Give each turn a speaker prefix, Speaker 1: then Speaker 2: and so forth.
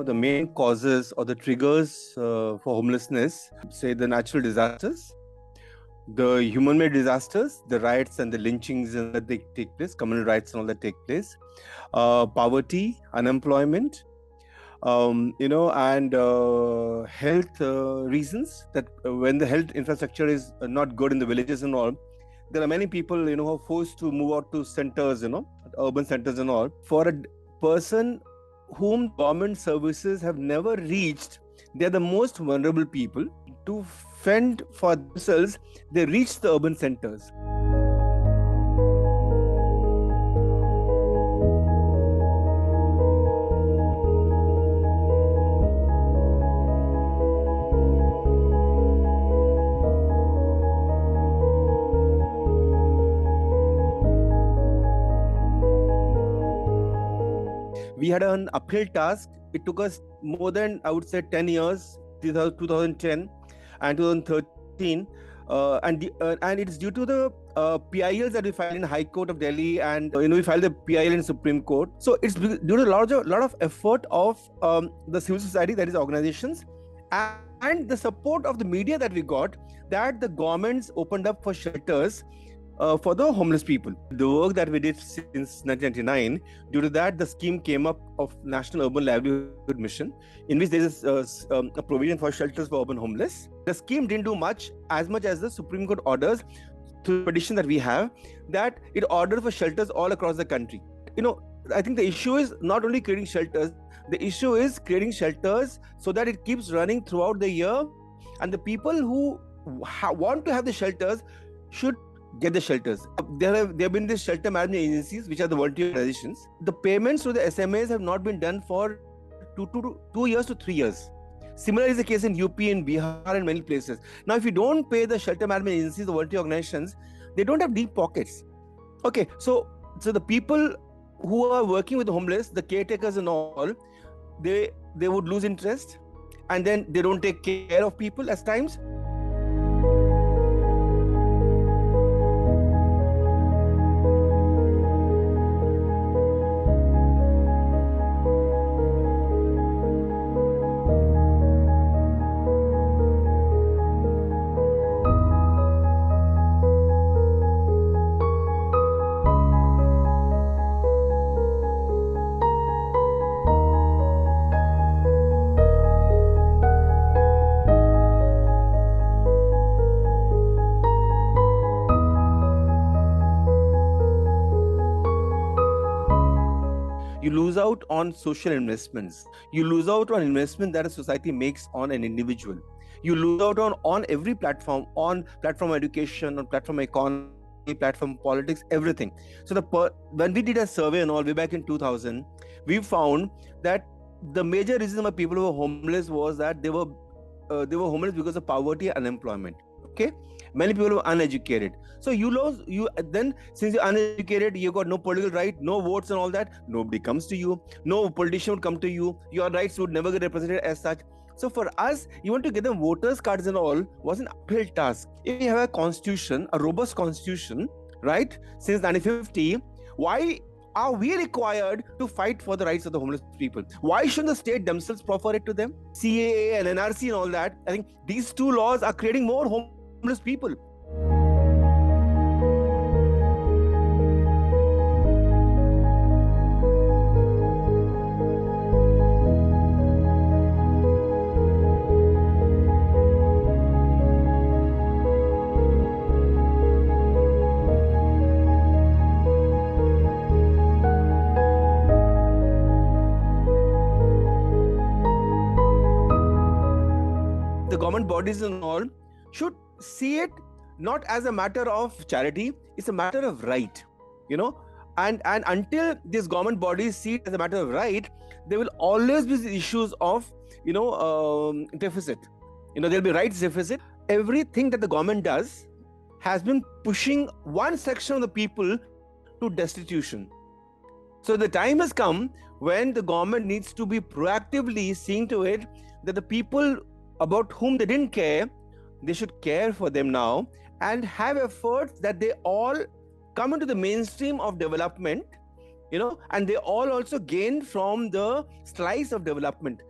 Speaker 1: the main causes or the triggers for homelessness, say the natural disasters, the human-made disasters, the riots and the lynchings that they take place, communal riots and all that take place, poverty, unemployment, and health reasons, that when the health infrastructure is not good in the villages and all, there are many people, who are forced to move out to centers, urban centers and all. For a person whom government services have never reached, they are the most vulnerable people. To fend for themselves, they reach the urban centers. We had an uphill task. It took us more than, I would say, 10 years, 2010 and 2013. And it's due to the PILs that we filed in High Court of Delhi, and we filed the PIL in Supreme Court. So it's due to a lot of effort of the civil society, that is organizations, and the support of the media that we got, that the governments opened up for shelters for the homeless people. The work that we did since 1999, due to that, the scheme came up of National Urban Livelihood Mission, in which there is a provision for shelters for urban homeless. The scheme didn't do as much as the Supreme Court orders, through the petition that we have, that it ordered for shelters all across the country. I think the issue is not only creating shelters, the issue is creating shelters so that it keeps running throughout the year, and the people who want to have the shelters should get the shelters. There have been these shelter management agencies, which are the volunteer organizations. The payments to the SMAs have not been done for 2 years to 3 years. Similar is the case in UP, in Bihar, and many places. Now, if you don't pay the shelter management agencies, the volunteer organizations, they don't have deep pockets. Okay, so the people who are working with the homeless, the caretakers and all, they would lose interest, and then they don't take care of people at times. You lose out on social investments. You lose out on investment that a society makes on an individual. You lose out on every platform, on platform education, on platform economy, platform politics, everything. So when we did a survey and all way back in 2000, we found that the major reason why people were homeless was that they were homeless because of poverty and unemployment. Okay, many people were uneducated. So then, since you're uneducated, you got no political right, no votes and all that. Nobody comes to you. No politician would come to you. Your rights would never get represented as such. So for us, even to get them voters cards and all was an uphill task. If we have a constitution, a robust constitution, right, since 1950, why are we required to fight for the rights of the homeless people? Why shouldn't the state themselves proffer it to them? CAA and NRC and all that. I think these two laws are creating more homeless people. The government bodies and all should see it not as a matter of charity, it's a matter of right, and until these government bodies see it as a matter of right, there will always be issues of deficit. There'll be rights deficit. Everything that the government does has been pushing one section of the people to destitution. So the time has come when the government needs to be proactively seeing to it that the people about whom they didn't care, they should care for them now, and have efforts that they all come into the mainstream of development, and they all also gain from the slice of development.